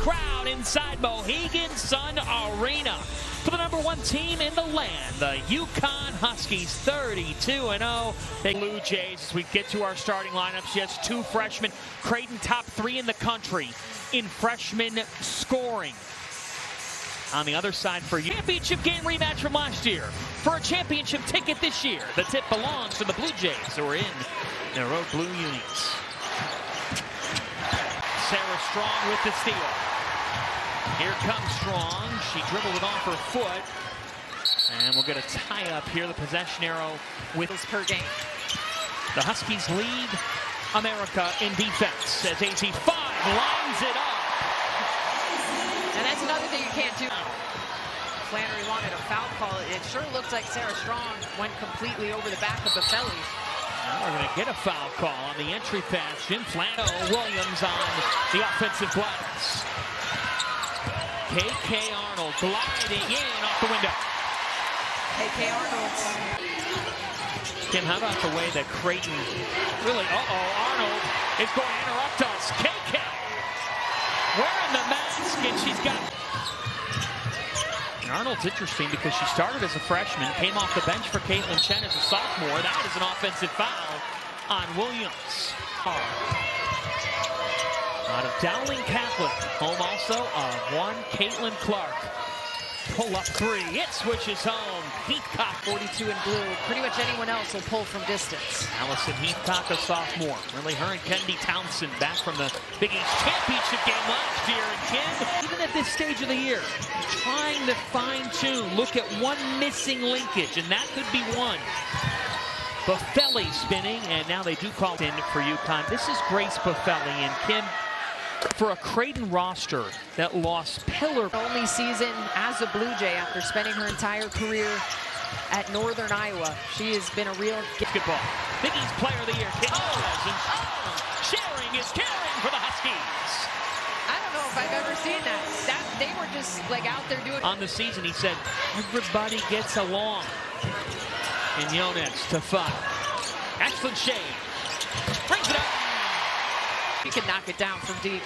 crowd inside Mohegan Sun Arena for the #1 team in the land, the UConn Huskies, 32-0. The Blue Jays, as we get to our starting lineups, just 2 freshmen. Creighton top 3 in the country in freshman scoring. On the other side for you, championship game rematch from last year. For a championship ticket this year, the tip belongs to the Blue Jays, who are in their road blue unis. Sarah Strong with the steal. Here comes Strong. She dribbled it off her foot. And we'll get a tie-up here. The possession arrow with per game. The Huskies lead America in defense as AZ5 lines it up. And that's another thing you can't do. Flannery wanted a foul call. It sure looks like Sarah Strong went completely over the back of Buffelli. Now we're going to get a foul call on the entry pass. Jim Flano Williams on the offensive glass. KK Arnold gliding in off the window. KK Arnold. Kim, how about the way that Creighton really, Arnold is going to interrupt us. KK wearing the mask, and she's got. And Arnold's interesting because she started as a freshman, came off the bench for Caitlin Chen as a sophomore. That is an offensive foul on Williams. Out of Dowling Catholic, home also of one Caitlin Clark. Pull up 3, it switches home. Heathcock, 42 in blue. Pretty much anyone else will pull from distance. Allison Heathcock, a sophomore. Really her and Kennedy Townsend back from the Big East Championship game last year. And Kim, even at this stage of the year, trying to fine-tune, look at one missing linkage, and that could be one. Buffelli spinning, and now they do call it in for UConn. This is Grace Buffelli, and Kim, for a Creighton roster that lost pillar. Only season as a Blue Jay after spending her entire career at Northern Iowa. She has been a real basketball. Big East Player of the Year. And sharing is caring for the Huskies. I don't know if I've ever seen that. They were just like out there doing. On the season, he said, everybody gets along. And Jonas to 5. Ashlyn Shade brings it up. You can knock it down from deep.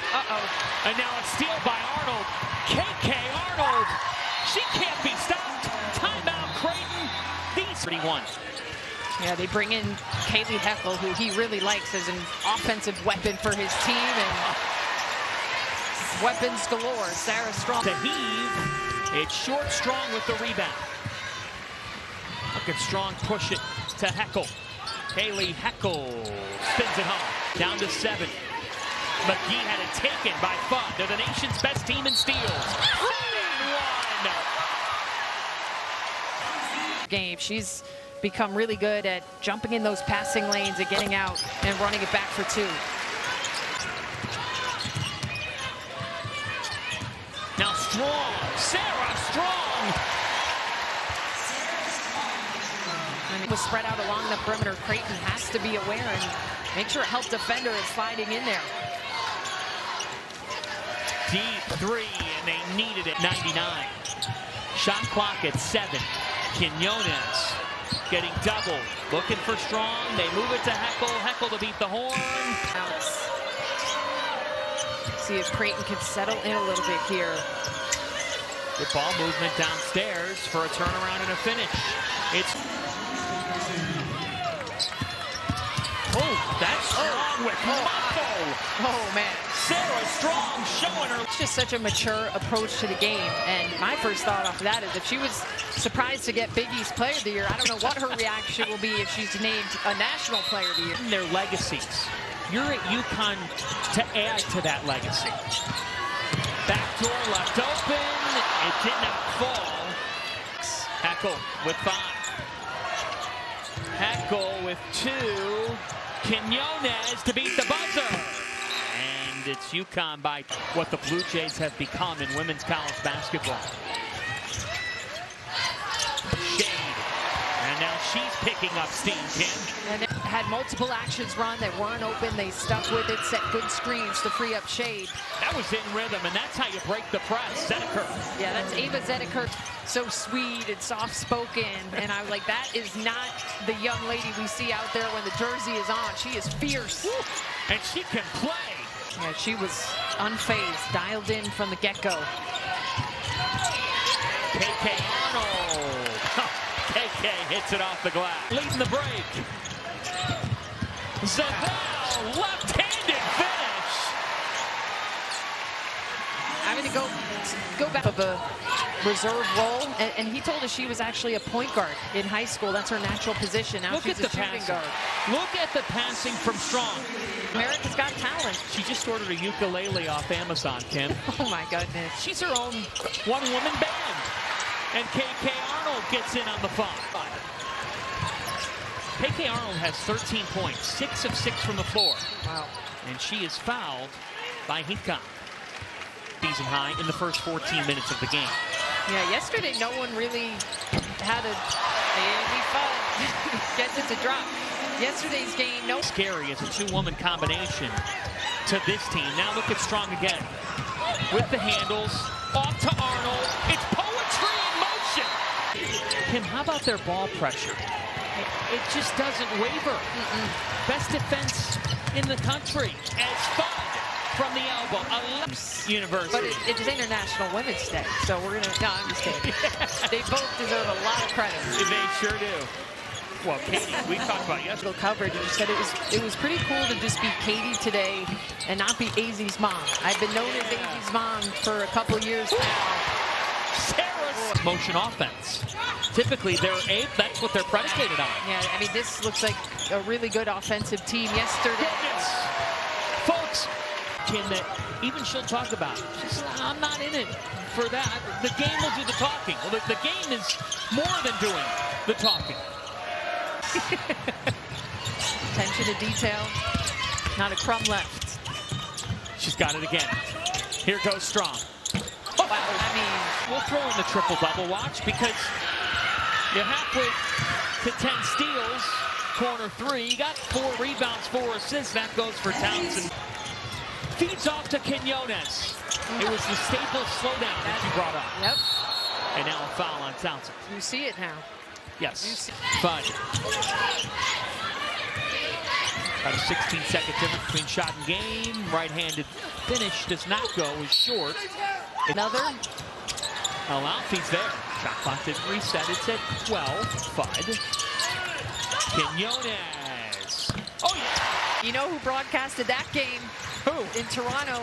And now a steal by Arnold. KK Arnold. She can't be stopped. Timeout, Creighton. These 31. Yeah, they bring in Kaylee Heckel, who he really likes as an offensive weapon for his team, and weapons galore. Sarah Strong. To heave. It's short. Strong with the rebound. Look at Strong push it to Heckel. Kaylee Heckel spins it home. Down to 7. McGee had it taken by Fudd. They're the nation's best team in steals. 3-1. Game. She's become really good at jumping in those passing lanes and getting out and running it back for 2. Now Strong. Sarah Strong. It was spread out along the perimeter. Creighton has to be aware and make sure a help defender is sliding in there. Deep 3, and they needed it. 99. Shot clock at 7. Quinones getting double. Looking for Strong. They move it to Heckel. Heckel to beat the horn. See if Creighton can settle in a little bit here. Good ball movement downstairs for a turnaround and a finish. It's that's Strong with muscle. Oh, man. Sarah Strong showing her. It's just such a mature approach to the game. And my first thought off of that is if she was surprised to get Big East Player of the Year, I don't know what her reaction will be if she's named a National Player of the Year. Their legacies. You're at UConn to add to that legacy. Back door left open. It did not fall. Heckel with 5. Heckel with 2. Quinones to beat the buzzer. And it's UConn by what the Blue Jays have become in women's college basketball. Shade. And now she's picking up steam, Kim. And they had multiple actions run that weren't open. They stuck with it, set good screens to free up Shade. That was in rhythm, and that's how you break the press. Zedeker. Yeah, that's Ava Zedeker. So sweet and soft-spoken. And I was like, that is not the young lady we see out there when the jersey is on. She is fierce. And she can play. Yeah, she was unfazed, dialed in from the get-go. KK Arnold. KK hits it off the glass. Leading the break. Zabel, left-handed finish. I'm going to go back of a reserve role, and he told us she was actually a point guard in high school. That's her natural position. Now she's a shooting guard. Look at the passing from Strong. America's Got Talent. She just ordered a ukulele off Amazon, Kim. Oh my goodness. She's her own one-woman band. And KK Arnold gets in on the fun. KK Arnold has 13 points, 6 of 6 from the floor. Wow. And she is fouled by UConn. Season high in the first 14 minutes of the game. Yeah, yesterday no one really had a fun. Gets it to drop. Yesterday's game, no. Scary as a two-woman combination to this team. Now look at Strong again. With the handles, off to Arnold. It's poetry in motion. Kim, how about their ball pressure? It just doesn't waver. Best defense in the country. As fun from the elbow. University. But it's International Women's Day, so we're gonna. No, I'm just kidding. They both deserve a lot of credit. They sure do. Well, Katie, we talked about yesterday. Coverage, and you said it was pretty cool to just be Katie today and not be Azzy's mom. I've been known as Azzy's mom for a couple years now. Sarah's motion offense. Typically, that's what they're predicated on. Yeah, I mean, this looks like a really good offensive team yesterday. Folks, Kim, that even she'll talk about. She said, I'm not in it for that. The game will do the talking. Well, the game is more than doing the talking. Attention to detail. Not a crumb left. She's got it again. Here goes Strong. Oh, wow, I mean, we'll throw in the triple-double watch because you're halfway to 10 steals. Corner 3. You got 4 rebounds, 4 assists. That goes for Townsend. Feeds off to Quinones. It was the Staples slowdown that you brought up. Yep. And now a foul on Townsend. You see it now. Yes. Fun. About a 16-second difference between shot and game. Right-handed finish does not go. Is short. Another. Out feeds there. Shot clock didn't reset. It's at 12. Fud. Quinones. Oh, yeah. You know who broadcasted that game? Who? In Toronto.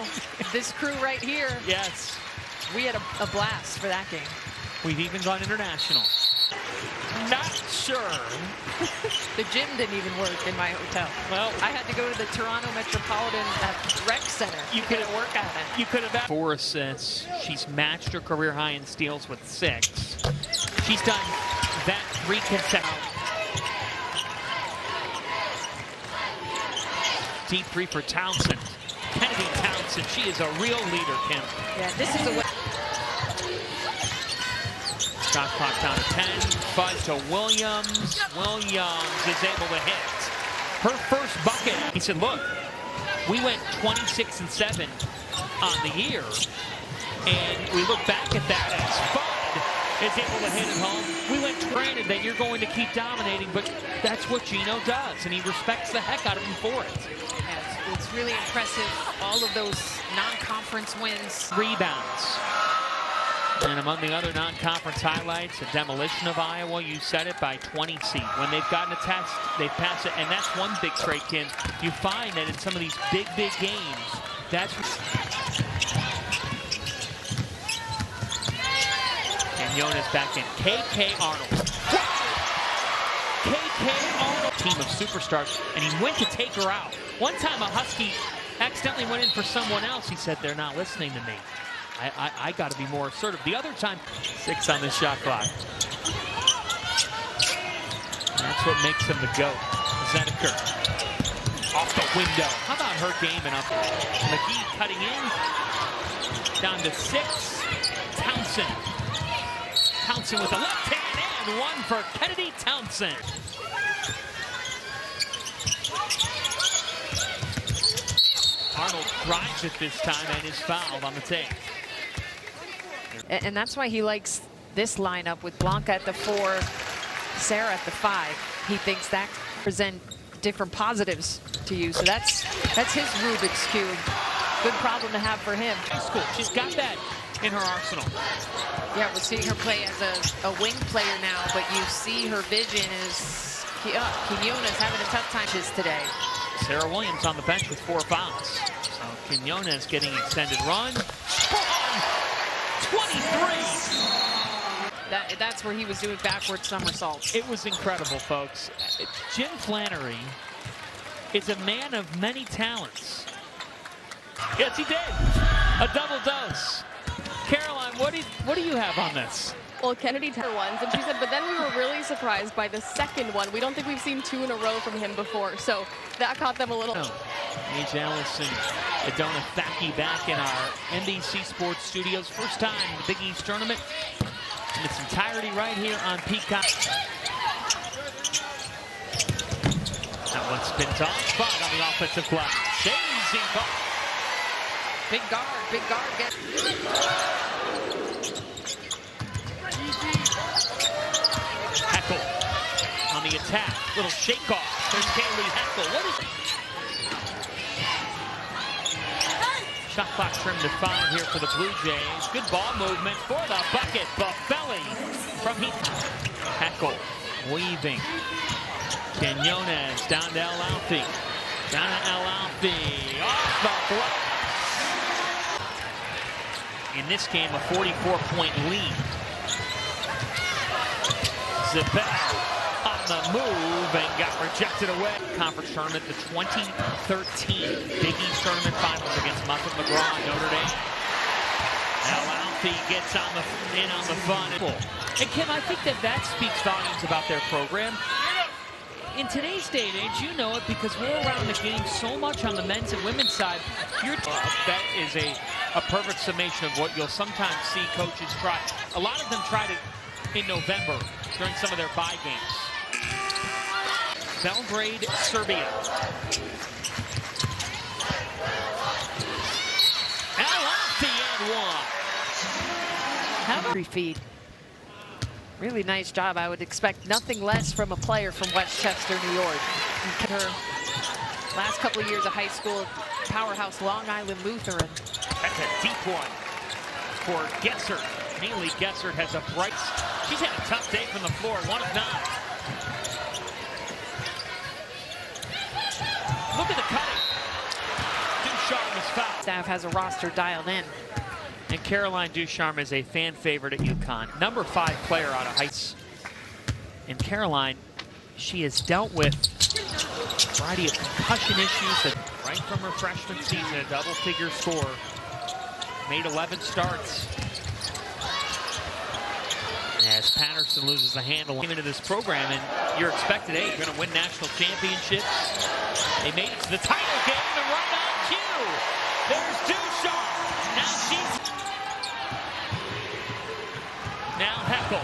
This crew right here. Yes. We had a blast for that game. We've even gone international. Not sure. The gym didn't even work in my hotel. Well, I had to go to the Toronto Metropolitan Rec Center. You could have worked at it. You could have had 4 assists. She's matched her career high in steals with 6. She's done that 3 consecutive. Deep 3 for Townsend. Kennedy Townsend. She is a real leader, Kim. Yeah, this is a way. Shot clock down to 10. Fud to Williams. Williams is able to hit her first bucket. He said, look, we went 26-7 on the year. And we look back at that as Fud is able to hit it home. We went granted that you're going to keep dominating, but that's what Gino does. And he respects the heck out of him for it. Yeah, it's really impressive. All of those non-conference wins. Rebounds. And among the other non-conference highlights, a demolition of Iowa, you said it, by 20 seed. When they've gotten a test, they pass it. And that's one big trait, Kim. You find that in some of these big games, that's and Jonas back in. KK Arnold. KK Arnold. Team of superstars, and he went to take her out. One time a Husky accidentally went in for someone else. He said, they're not listening to me. I got to be more assertive. The other time, 6 on the shot clock. That's what makes him the GOAT. Zeneker off the window. How about her game and up? McGee cutting in. Down to 6. Townsend. Townsend with a left hand and 1 for Kennedy Townsend. Arnold drives it this time and is fouled on the take. And that's why he likes this lineup with Blanca at the 4, Sarah at the 5. He thinks that present different positives to you. So that's his Rubik's Cube. good problem to have for him. High school, she's got that in her arsenal. Yeah, we're seeing her play as a wing player now, but you see her vision is Quinones having a tough time today. Sarah Williams on the bench with 4 fouls. So Quinones getting extended run. 23! That's where he was doing backward somersaults. It was incredible, folks. Jim Flannery is a man of many talents. Yes, he did. A double dose. Caroline, what do you have on this? Well, Kennedy ones, and she said, but then we were really surprised by the second one. We don't think we've seen 2 in a row from him before, so that caught them a little. Paige Ellis and Adona Thaki back in our NBC Sports studios. First time in the Big East tournament in its entirety right here on Peacock. That one spins off, spot on the offensive glass. Daisy ball. Big guard gets. Heckel on the attack, little shake off. There's Kaylee Heckel. What is it? Shot clock trimmed to 5 here for the Blue Jays. Good ball movement for the bucket. Buffelli from Heckel weaving. Quinones down to El Alfi. Down to El Alfi. Off the block. In this game, a 44-point lead. Zabel on the move and got rejected away. Conference tournament, the 2013 Big East Tournament Finals against Muffet McGraw and Notre Dame. El Alfi gets in on the fun. And Kim, I think that speaks volumes about their program. In today's day and age, you know it because we're around the game so much on the men's and women's side. That is a perfect summation of what you'll sometimes see coaches try. A lot of them tried it in November during some of their bye games. Belgrade, Serbia. Alaffi and 1. How 3 feet. Really nice job. I would expect nothing less from a player from Westchester, New York. Her last couple of years of high school, powerhouse Long Island Lutheran. That's a deep one for Gessert. Haley Gessert has a bright. She's had a tough day from the floor, 1 of 9. Look at the cutting. Ducharme is fouled. Staff has a roster dialed in. And Caroline Ducharme is a fan favorite at UConn. Number 5 player out of high school. And Caroline, she has dealt with a variety of concussion issues that right from her freshman season, a double-figure score. Made 11 starts. As Patterson loses the handle into this program, and you're expected, hey, you're going to win national championships. They made it to the title game, and right on cue, there's Ducharme. Now she's... Now Heckel,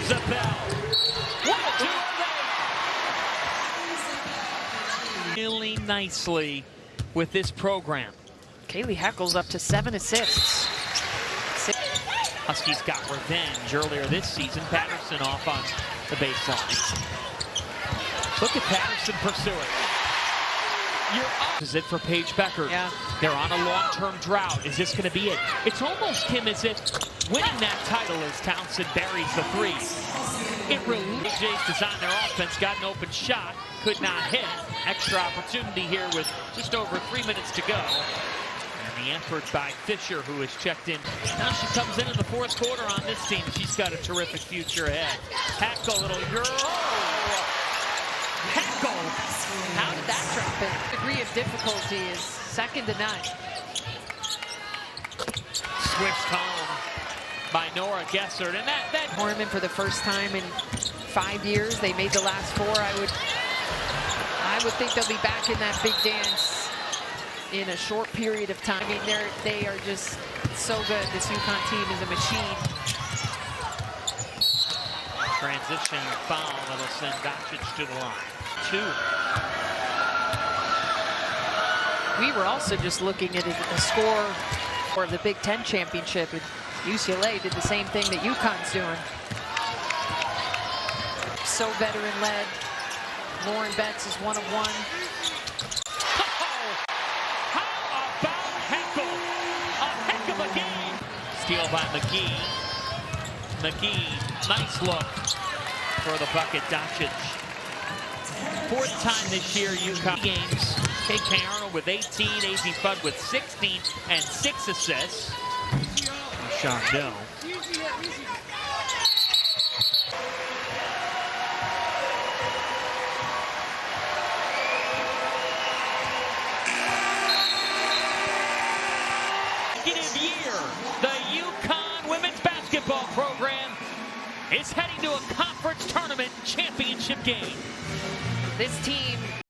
Zabel. What a 2 really nicely with this program. Kaylee Heckel's up to 7 assists. Huskies got revenge earlier this season. Patterson off on the baseline. Look at Patterson pursuing. You're up. Is it for Paige Becker? Yeah. They're on a long-term drought. Is this going to be it? It's almost, Kim, as if winning that title as Townsend buries the 3. It really. Jays designed their offense, got an open shot, could not hit. Extra opportunity here with just over 3 minutes to go. And the effort by Fisher, who has checked in. Now she comes in the 4th quarter on this team. She's got a terrific future ahead. Heckel, little girl. Heckel. How did that drop in? Degree of difficulty is second to none. Switched home by Nora Gessert, and that Tournament for the first time in 5 years. They made the last 4. I would think they'll be back in that big dance in a short period of time. I mean, they are just so good. This UConn team is a machine. Transition foul that'll send Doncic to the line. 2. We were also just looking at a score of the Big Ten championship, and UCLA did the same thing that UConn's doing. So veteran-led. Lauren Betts is 1 of 1. Oh, how about Heckel? McGee. Steal by McGee. McGee, nice look for the bucket. Doncic. Fourth time this year, UConn games. KK Arnold with 18, AZ Fudd with 16 and 6 assists. Shot no. Year, the UConn women's basketball program is heading to a conference tournament championship game. This team